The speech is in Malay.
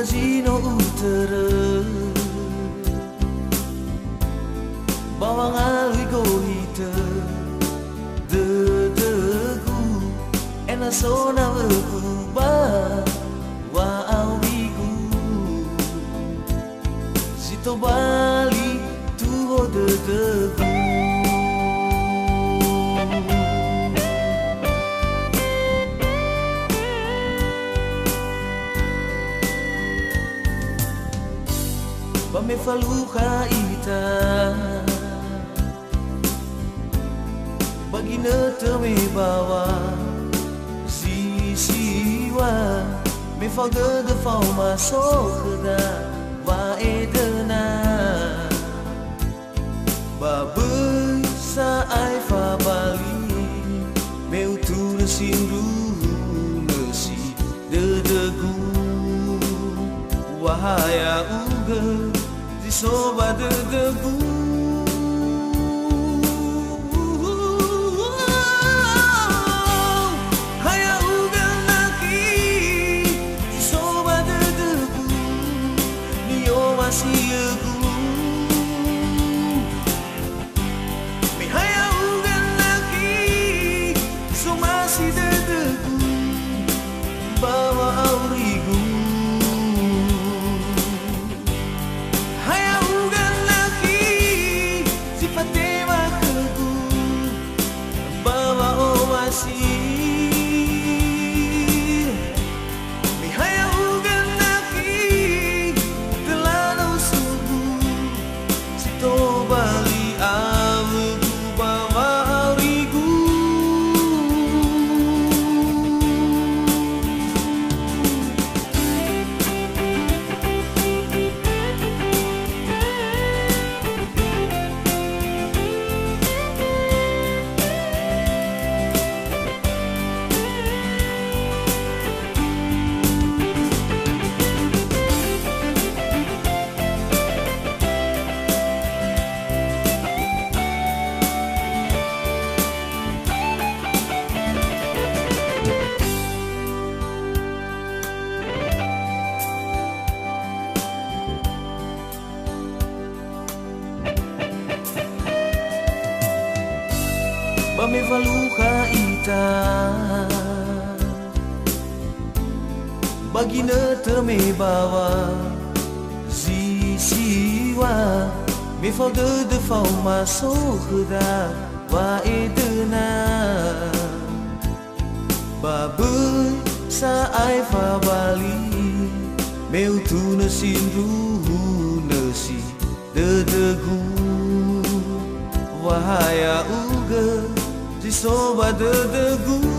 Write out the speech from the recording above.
Bajino utara bawang alwi gohita dedegu ena sona berubah wa awigu sito bali tuho dedegu Bame faluha ita Bagina teme bawa Sisiwa Me fau de fau masokda Wa edena Babai sa ai fa bali Meu tu sindu nasi dedegu Wahaya uga di soba debu Haya uga naki di soba debu Nio masih egu Me haya uga naki so masih debu Bawa aurigu Bame faluha ita Bagina teme bawa Zisiwa Me fau de fau masokda Wa edena Babai sa ai fa bali Meu tu nasindu nasi dedegu Wahaya uga di soba dedegu